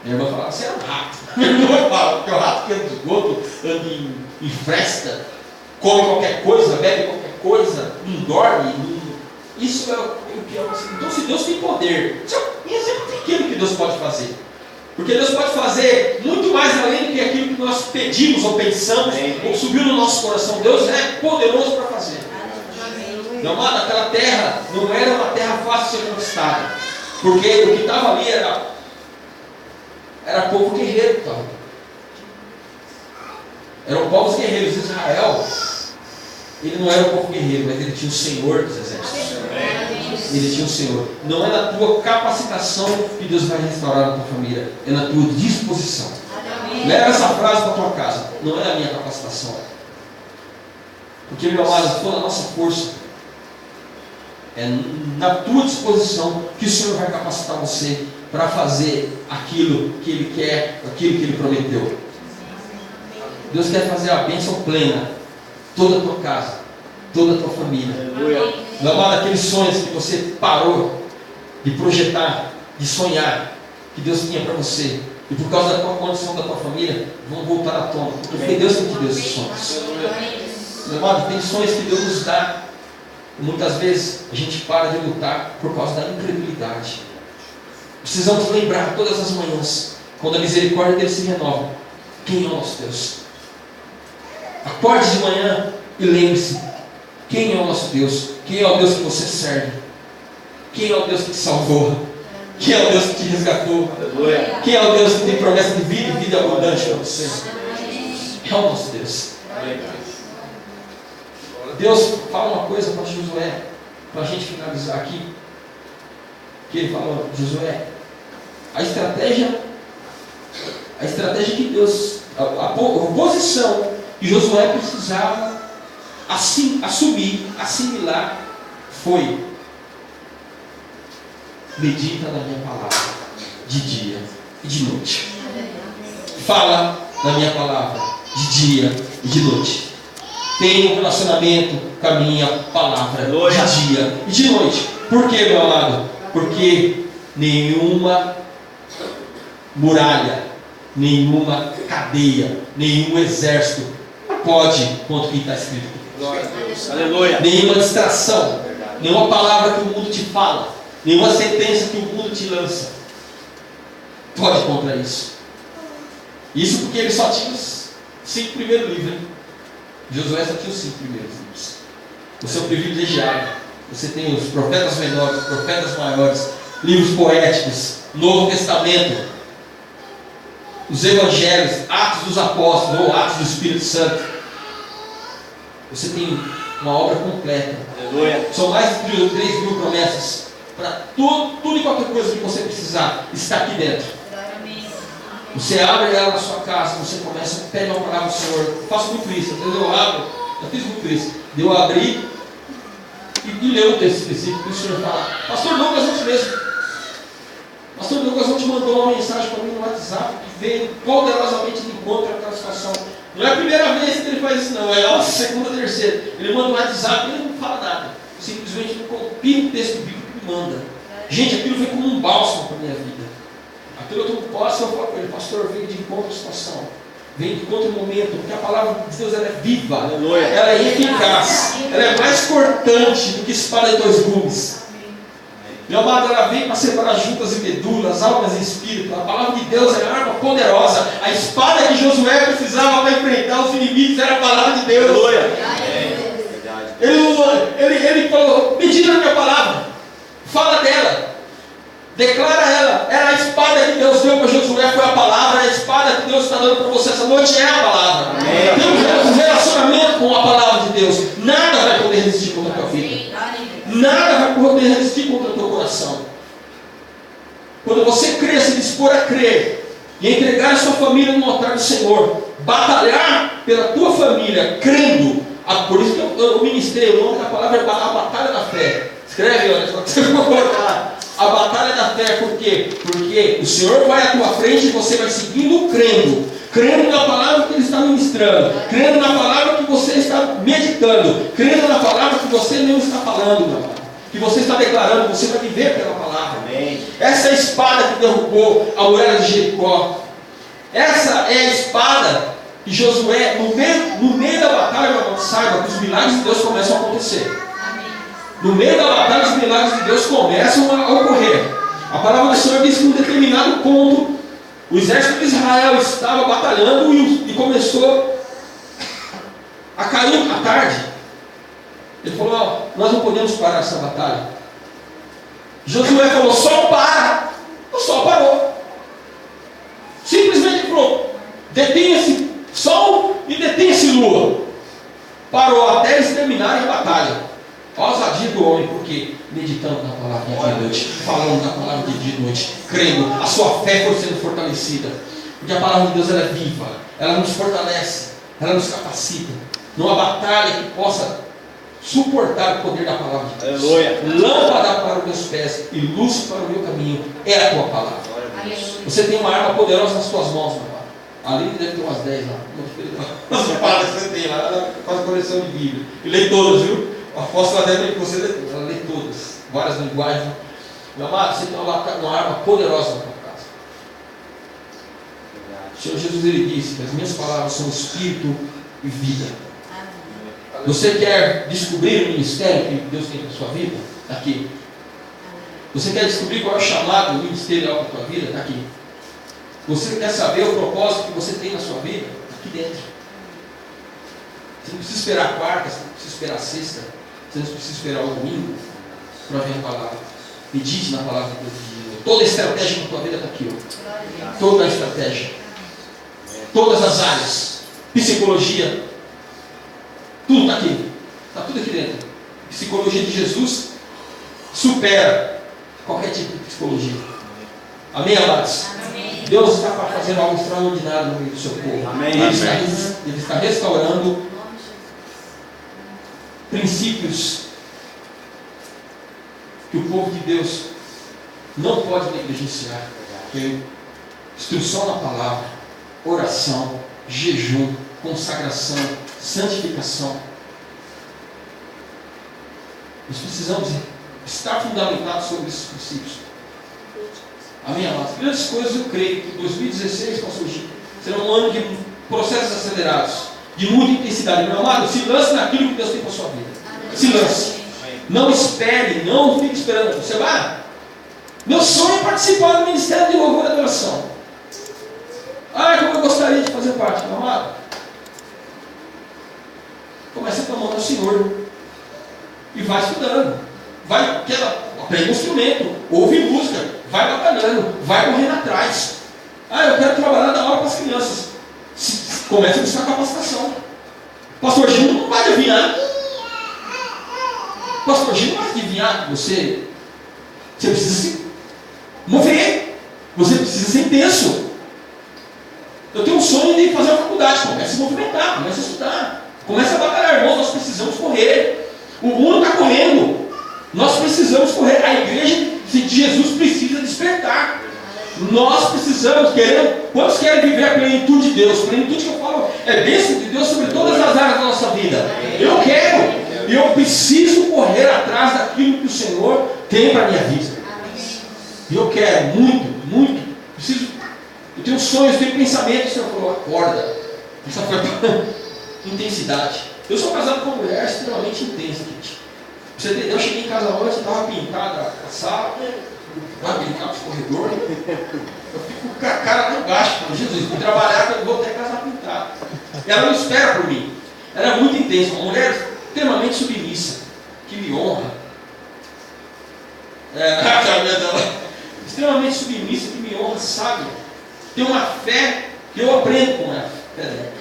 Minha irmã fala: você é um rato. Minha irmã fala, porque o rato que anda de esgoto, anda em festa, come qualquer coisa, bebe qualquer coisa, não dorme. Isso é o que é. Então, se Deus tem poder, isso é um exemplo pequeno que Deus pode fazer. Porque Deus pode fazer muito mais além do que aquilo que nós pedimos ou pensamos, ou subiu no nosso coração. Deus é poderoso para fazer. Meu amado, aquela terra não era uma terra fácil de ser conquistada, porque o que estava ali era povo guerreiro. Eram povos guerreiros. Israel, ele não era um povo guerreiro, mas ele tinha o Senhor dos exércitos. Ele tinha o Senhor. Não é na tua capacitação que Deus vai restaurar a tua família, é na tua disposição. Leva essa frase para a tua casa. Não é a minha capacitação. Porque, meu amado, se for na nossa força, é na tua disposição que o Senhor vai capacitar você para fazer aquilo que Ele quer, aquilo que Ele prometeu. Deus quer fazer a bênção plena, toda a tua casa, toda a tua família. Meu amado, aqueles sonhos que você parou de projetar, de sonhar, que Deus tinha para você, e por causa da tua condição, da tua família, vão voltar à tona, porque foi Deus que te deu esses sonhos. Meu amado, tem sonhos que Deus nos dá, e muitas vezes a gente para de lutar por causa da incredulidade. Precisamos lembrar todas as manhãs, quando a misericórdia dele se renova, quem é o nosso Deus. Acorde de manhã e lembre-se, quem é o nosso Deus? Quem é o Deus que você serve? Quem é o Deus que te salvou? Quem é o Deus que te resgatou? Quem é o Deus que tem promessa de vida e vida abundante para você? É o nosso Deus. Deus fala uma coisa para Josué, para a gente finalizar aqui, que ele falou: Josué, a estratégia que Deus, a posição que Josué precisava assumir, assimilar, foi: medita na minha palavra de dia e de noite. Fala na minha palavra de dia e de noite. Tenha um relacionamento com a minha palavra de dia e de noite. Por quê, meu amado? Porque nenhuma muralha, nenhuma cadeia, nenhum exército pode contra o que está escrito. Glória a Deus. Aleluia. Nenhuma distração, nenhuma palavra que o mundo te fala, nenhuma sentença que o mundo te lança pode contra isso. Isso porque ele só tinha os 5 primeiros livros, hein? Josué só tinha os 5 primeiros livros. Você é um privilegiado. Você tem os profetas menores, os profetas maiores, livros poéticos, Novo Testamento, os Evangelhos, Atos dos Apóstolos ou Atos do Espírito Santo. Você tem uma obra completa. Aleluia. São mais de 3.000 promessas para tudo e qualquer coisa que você precisar está aqui dentro. Você abre ela na sua casa, você começa, pede uma palavra do Senhor. Eu faço muito isso, eu abro, eu fiz muito isso. Eu abri e ler um texto específico que o Senhor fala: Pastor Lucas, antes mesmo. Pastor Lucas ontem mandou uma mensagem para mim no WhatsApp que veio poderosamente de encontro àquela situação. Não é a primeira vez que ele faz isso, não, é a segunda, terceira. Ele manda um WhatsApp e ele não fala nada. Simplesmente copia o texto bíblico e manda. Gente, aquilo foi como um bálsamo para a minha vida. Aquilo eu tomo posse, eu falo para ele: Pastor, vem de encontro à situação, vem de encontro ao momento, porque a palavra de Deus ela é viva, aleluia, ela é eficaz, ela é mais cortante do que espada de 2 gumes. Meu amado, ela vem para separar juntas e medulas, almas e espírito. A palavra de Deus é arma poderosa. A espada que Josué precisava para enfrentar os inimigos era a palavra de Deus. Aleluia. Ele falou: medita na minha palavra, fala dela, declara ela. Era a espada que Deus deu para Josué, foi a palavra. A espada que Deus está dando para você essa noite é a palavra. Tem um relacionamento com a palavra de Deus. Nada vai poder resistir contra a tua vida. Nada vai poder resistir contra o teu coração. Quando você crer, se dispor a crer e entregar a sua família no altar do Senhor, batalhar pela tua família, crendo. Por isso que eu ministrei o nome da palavra é a batalha da fé. Escreve, olha, só que você vai colocar. A batalha da fé, por quê? Porque o Senhor vai à tua frente e você vai seguindo crendo na palavra que Ele está ministrando, crendo na palavra que você está meditando, crendo na palavra que você não está falando, meu amado, que você está declarando. Você vai viver pela palavra. Amém. Essa é a espada que derrubou a muralha de Jericó. Essa é a espada que Josué, no meio da batalha, meu amado, saiba que os milagres de Deus começam a acontecer. No meio da batalha, os milagres de Deus começam a ocorrer. A palavra do Senhor diz que em um determinado ponto, o exército de Israel estava batalhando e começou a cair à tarde. Ele falou, nós não podemos parar essa batalha. Josué falou, sol para. O sol parou. Simplesmente falou, detenha-se sol e detenha-se lua. Parou até eles terminarem a batalha. Olha a ousadia do homem, porque meditando na palavra de dia e noite, falando na palavra de dia e noite, crendo, a sua fé foi sendo fortalecida. Porque a palavra de Deus ela é viva, ela nos fortalece, ela nos capacita. Numa batalha que possa suportar o poder da palavra de Deus. Aleluia. Lâmpada para os meus pés e luz para o meu caminho é a tua palavra. Você tem uma arma poderosa nas tuas mãos, meu pai. Ali deve ter umas 10 lá. As palavras que você tem lá, faz coleção de Bíblia. E lê todas, viu? A apóstola deve que você lê todas. Várias linguagens. Meu amado, você tem uma arma poderosa na tua casa. O Senhor Jesus ele disse que as minhas palavras são espírito e vida. Você quer descobrir o ministério que Deus tem para a sua vida? Está aqui. Você quer descobrir qual é o chamado ministerial para a sua vida? Está aqui. Você quer saber o propósito que você tem na sua vida? Está aqui dentro. Você não precisa esperar a quarta, você não precisa esperar a sexta, você não precisa esperar o domingo para ver a palavra. Medite na palavra de Deus. Toda a estratégia na tua vida está aqui. Ó. Toda a estratégia. Todas as áreas. Psicologia. Tudo está aqui. Está tudo aqui dentro. Psicologia de Jesus supera qualquer tipo de psicologia. Amém, amados? Amém. Deus está fazendo algo extraordinário no meio do seu povo. Amém. Ele está restaurando princípios que o povo de Deus não pode negligenciar. Que instrução na palavra, oração, jejum, consagração, santificação. Nós precisamos estar fundamentados sobre esses princípios. Amém, amados? Grandes coisas eu creio que 2016, pastor Gil, será um ano de processos acelerados, de muita intensidade. Meu amado, se lance naquilo que Deus tem para a sua vida. Se lance. Não espere, não fique esperando. Você vai? Meu sonho é participar do ministério de louvor e adoração. Como eu gostaria de fazer parte, meu amado. Comece clamando ao Senhor. E vai estudando. Pega um instrumento, ouve música, vai batalhando, vai correndo atrás. Eu quero trabalhar da hora para as crianças. Comece a buscar capacitação. Pastor Gil não vai adivinhar. Pastor Gil não vai adivinhar que você precisa se mover. Você precisa ser intenso. Eu tenho um sonho de fazer a faculdade. Comece a se movimentar, comece a estudar. Comece a batalhar, irmãos. Nós precisamos correr. O mundo está correndo. Nós precisamos correr. A igreja de Jesus precisa despertar. Nós precisamos, quantos querem viver a plenitude de Deus? Plenitude que eu falo é bênção de Deus sobre todas as áreas da nossa vida. Eu quero. E eu preciso correr atrás daquilo que o Senhor tem para a minha vida. E eu quero muito, muito. Eu tenho sonhos, tenho pensamentos. O Senhor falou, acorda. Essa foi a intensidade. Eu sou casado com uma mulher extremamente intensa, gente. Você entendeu? Eu cheguei em casa hoje, estava pintada a sala, vai brincar os corredores. Eu fico com a cara lá embaixo. Jesus, vou trabalhar, eu vou até casa pintada. E ela não espera por mim. Ela é muito intensa, uma mulher extremamente submissa, que me honra. Extremamente submissa, que me honra, sabe? Tem uma fé que eu aprendo com ela.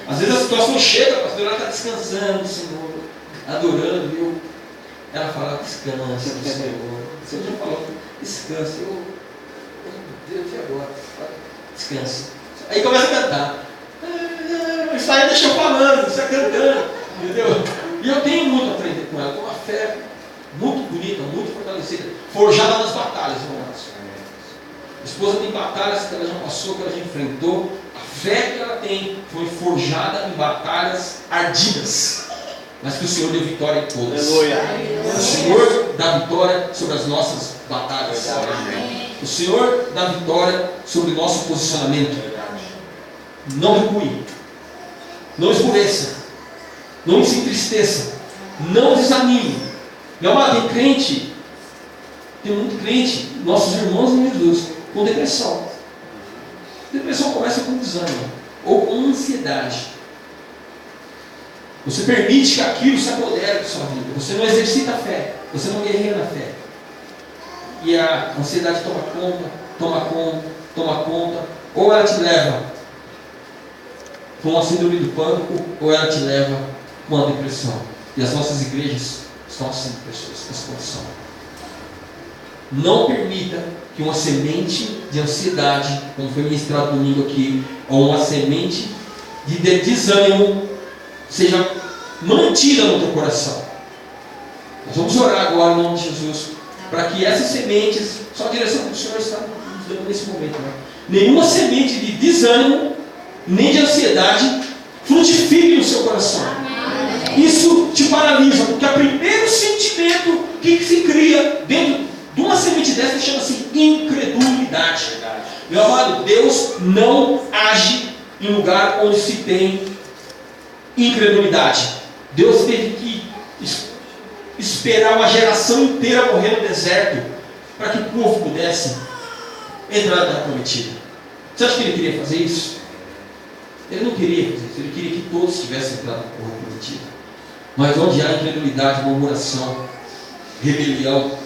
Às vezes a situação chega, a pastora está descansando, Senhor, adorando, ela fala, descansa no Senhor. O Senhor já falou, descansa. Meu Deus, e agora? Descansa. Aí começa a cantar. Isso aí deixa eu falando, você está cantando. Entendeu? E eu tenho muito a aprender com ela, com uma fé muito bonita, muito fortalecida, forjada nas batalhas, irmãos. A esposa tem batalhas que ela já passou, que ela já enfrentou. A fé que ela tem foi forjada em batalhas ardidas, mas que o Senhor deu vitória em todas. Aleluia. O Senhor dá vitória sobre as nossas batalhas. O Senhor dá vitória sobre o nosso posicionamento. Não recue, não esmoreça, não se entristeça, não desanime. Meu amado, tem crente, tem muito crente, nossos irmãos em Jesus, com depressão. Depressão começa com desânimo ou com ansiedade. Você permite que aquilo se apodere da sua vida. Você não exercita a fé. Você não guerreia na fé. E a ansiedade toma conta. Ou ela te leva com uma síndrome do pânico, ou ela te leva com uma depressão. E as nossas igrejas estão assim, pessoas, nessa condição. Não permita que uma semente de ansiedade, como foi ministrado domingo aqui, ou uma semente de desânimo, seja mantida no teu coração. Nós vamos orar agora em nome de Jesus, para que essas sementes, só a direção que o Senhor está nos dando nesse momento, né? Nenhuma semente de desânimo, nem de ansiedade, frutifique no seu coração. Isso te paralisa, porque o primeiro sentimento que se cria dentro de uma semente dessa chama-se incredulidade. Meu amado, Deus não age em lugar onde se tem incredulidade. Deus teve que esperar uma geração inteira morrer no deserto para que o povo pudesse entrar na terra prometida. Você acha que ele queria fazer isso? Ele não queria fazer isso. Ele queria que todos tivessem entrado na terra prometida. Mas onde há incredulidade, murmuração, rebelião,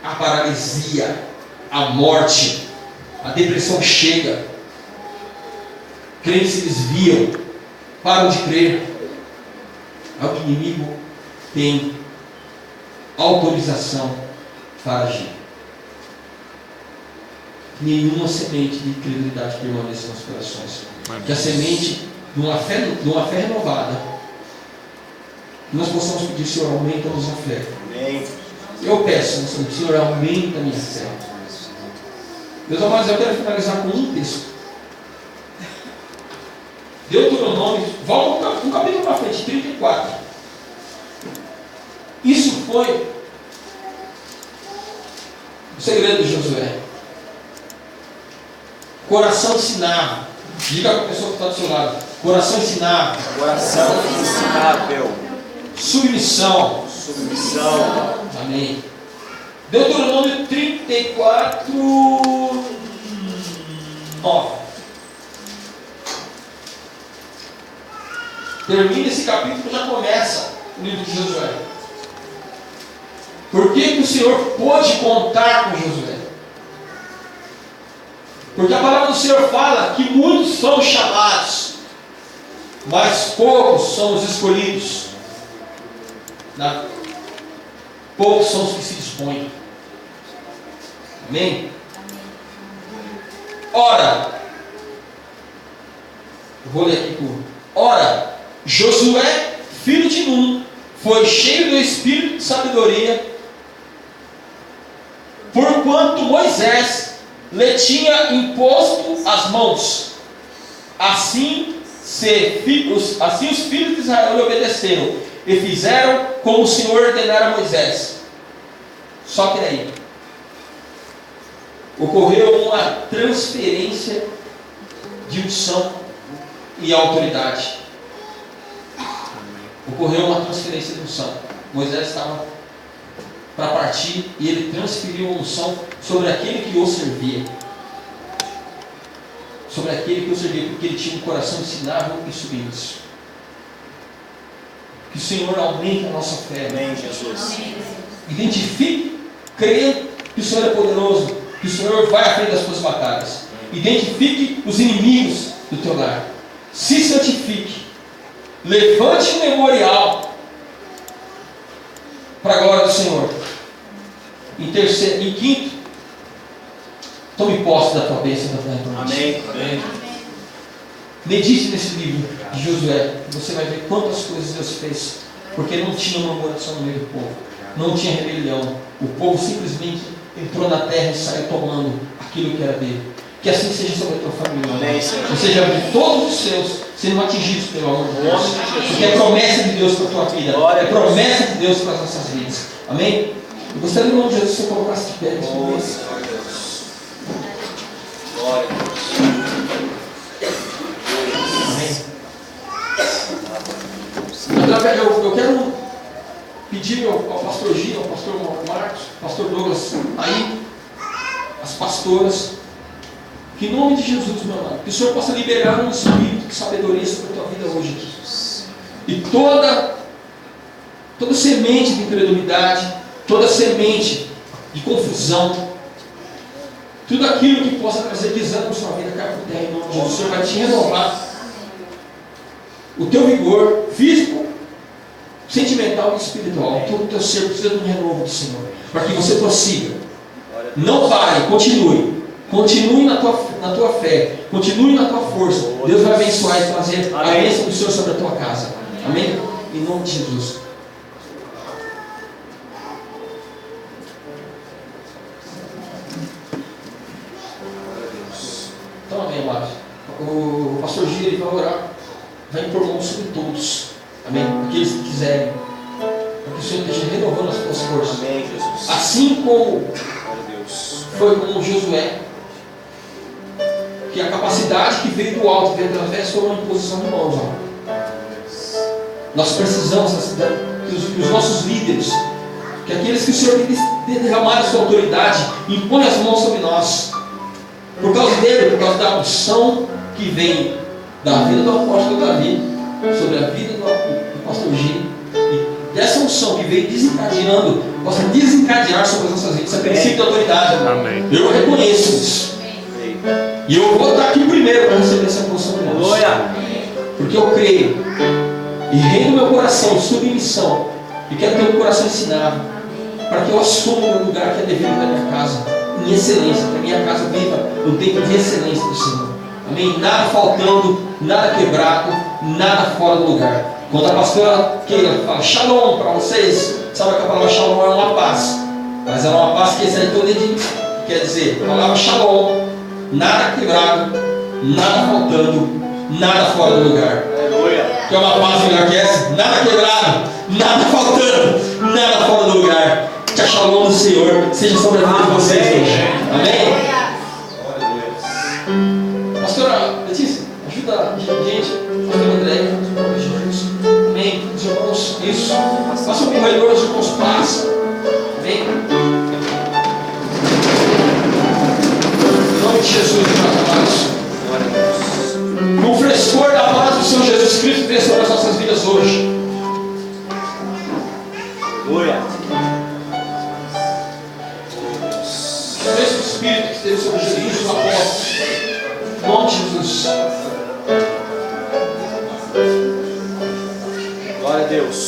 a paralisia, a morte, a depressão chega, crentes se desviam, param de crer. O inimigo tem autorização para agir. Nenhuma semente de incredulidade permanece nos corações. Que a semente de uma fé renovada, nós possamos pedir: Senhor, aumenta-nos a fé. Amém. Eu peço, Senhor, aumenta a minha fé. Meus amados, eu quero finalizar com um texto. Deuteronômio, volta um capítulo para frente, 34. Isso foi o segredo de Josué. Coração ensinava. Diga para a pessoa que está do seu lado: coração ensinava. Coração ensinável. Submissão. Submissão. Amém. Deuteronômio 34, 9. Termina esse capítulo e já começa o livro de Josué. Por que o Senhor pôde contar com Josué? Porque a palavra do Senhor fala que muitos são chamados, mas poucos são os escolhidos. Poucos são os que se dispõem. Amém? Ora, eu vou ler aqui tudo. Ora, Josué, filho de Nun, foi cheio do espírito de sabedoria, porquanto Moisés lhe tinha imposto as mãos. Assim os filhos de Israel lhe obedeceram e fizeram como o Senhor ordenara a Moisés. Só que daí ocorreu uma transferência de unção e autoridade. Ocorreu uma transferência de unção. Moisés estava para partir e ele transferiu a unção sobre aquele que o servia. Sobre aquele que o servia, porque ele tinha um coração ensinável e submisso. Que o Senhor aumente a nossa fé. Amém, Jesus. Identifique, creia que o Senhor é poderoso, que o Senhor vai à frente das suas batalhas. Identifique os inimigos do teu lar. Se santifique. Levante um memorial para a glória do Senhor. Em quinto, tome posse da tua bênção da terra. Amém. Amém. Medite nesse livro de Josué. Você vai ver quantas coisas Deus fez. Porque não tinha murmuração no meio do povo. Não tinha rebelião. O povo simplesmente entrou na terra e saiu tomando aquilo que era dele. Que assim seja sobre a tua família. Amém, Senhor. Ou seja, todos os seus sendo atingidos pelo amor de Deus. Porque é promessa de Deus para a tua vida. É promessa de Deus para as nossas vidas. Amém? Eu gostaria do nome de Jesus que você colocasse de pé. Glória a Deus. Glória a Deus. Eu quero pedir ao pastor Gil, ao pastor Marcos, ao pastor Douglas, aí, as pastoras, que em nome de Jesus, meu amado, que o Senhor possa liberar um espírito de sabedoria sobre a tua vida hoje. E toda semente de incredulidade, toda semente de confusão, tudo aquilo que possa trazer desânimo na sua vida, cai por terra em nome de Jesus. O Senhor vai te renovar o teu vigor físico, sentimental e espiritual. Todo o teu ser precisa de um renovo do Senhor, para que você prossiga. Não pare, continue. Continue na tua fé, continue na tua força. Deus vai abençoar e trazer a bênção do Senhor sobre a tua casa. Amém? Em nome de Jesus. Então, amém, amados. O pastor Giro vai orar, vai impor mão sobre todos. Amém? Aqueles que quiserem. Para que o Senhor esteja renovando as tuas forças. Amém, Jesus. Assim como Deus. foi com Josué, que a capacidade que veio do alto, veio através, foi uma imposição de mãos. Nós precisamos que os nossos líderes, que aqueles que o Senhor tem derramado a sua autoridade, impõe as mãos sobre nós. Por causa dele, por causa da unção que vem da vida do apóstolo Davi, sobre a vida do pastor Gino, e dessa unção que veio desencadeando, possa desencadear sobre as nossas vidas. Isso é princípio de autoridade. Amém. Eu reconheço isso. E eu vou estar aqui primeiro para receber essa unção de nós. Porque eu creio e rendo meu coração de submissão, e quero ter um coração ensinado, para que eu assuma o meu lugar que é devido na minha casa, em excelência, que a minha casa viva no tempo de excelência do Senhor. Amém? Nada faltando, nada quebrado, nada fora do lugar. Quando a pastora Keila fala shalom para vocês, sabe que a palavra shalom é uma paz, mas é uma paz que sai toda de, quer dizer, a palavra shalom, nada quebrado, nada faltando, nada fora do lugar. Que é uma paz melhor que essa, nada quebrado, nada faltando, nada fora do lugar. Que a shalom do Senhor seja sobre a vida de vocês hoje. Amém? Pastora Letícia, ajuda a gente, pastor André, Jesus. Amém? Os irmãos, isso. Passa o corredor, os irmãos passam. Amém? Em nome de Jesus, amados. No frescor da paz do Senhor Jesus Cristo vem sobre as nossas vidas hoje. Aleluia. O mesmo Espírito que esteve sobre Jesus, os apóstolos. Em nome de Jesus. Glória a Deus.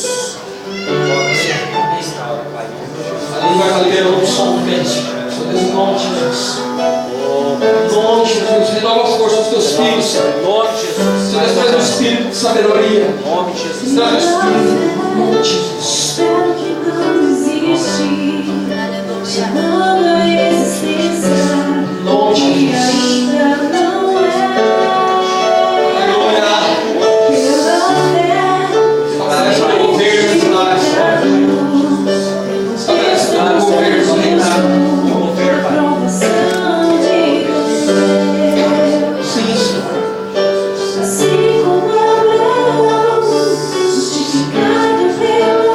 Ali vai liberando o som do vento. Só Deus, em nome de Jesus. Em nome de Jesus. Renova as forças dos teus filhos. Em nome de Jesus. Senhor, traz um espírito de sabedoria. Em nome de Jesus. Traz um espírito. Em nome de Jesus. Espero que não existe, chamando a existência, Em nome de que Jesus. ainda não é. Aleluia. Pela fé, Estabelece o teu governo nesse lar. Estabelece o teu governo, reinado. provação de Deus. Sim, Senhor. Assim como Abraão, justificado pela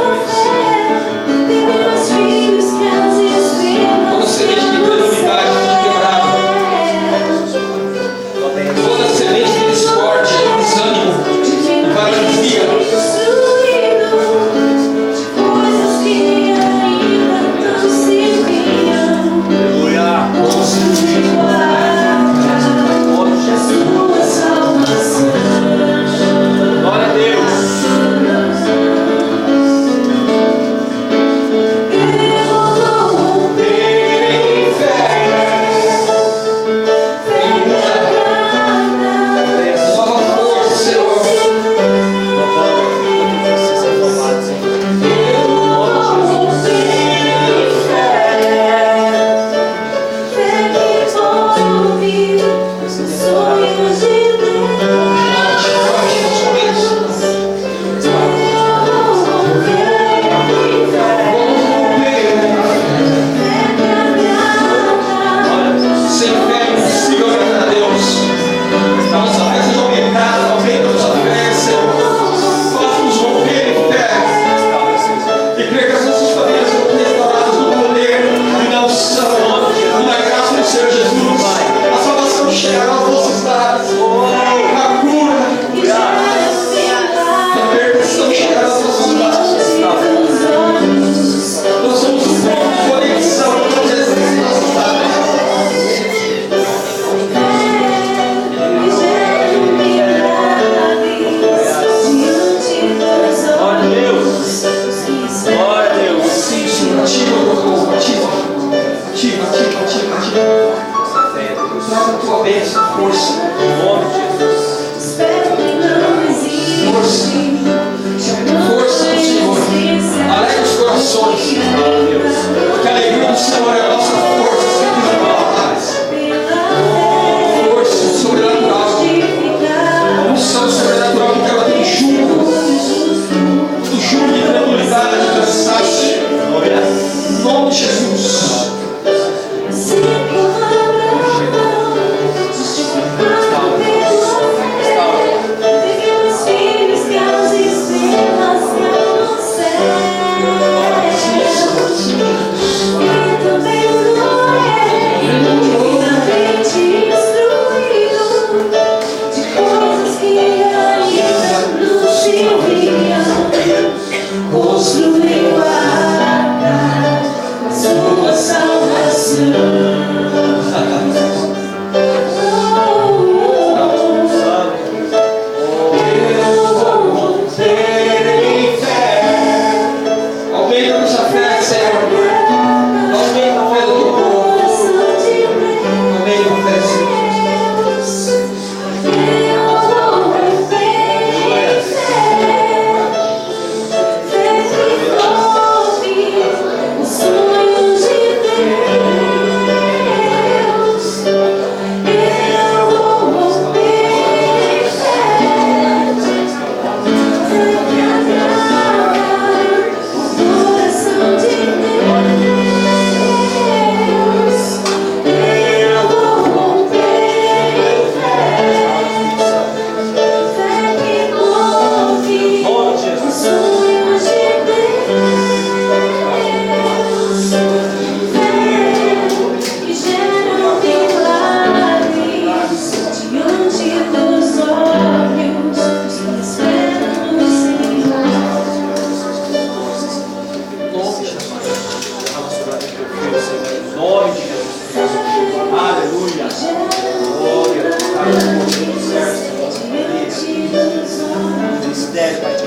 Mistério, Pai.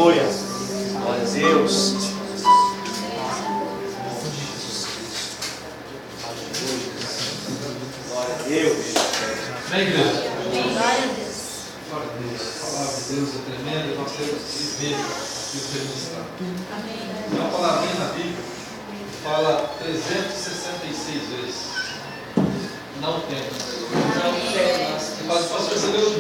Aleluia. Glória a Deus. Glória a Deus. Amém, igreja? Glória a Deus. Glória a Deus. A palavra de Deus é tremenda e nós temos que ver e o ministrar. Amém. Tem uma palavrinha na Bíblia que fala 366 vezes. Não temas. Não temas. Pastor, você leu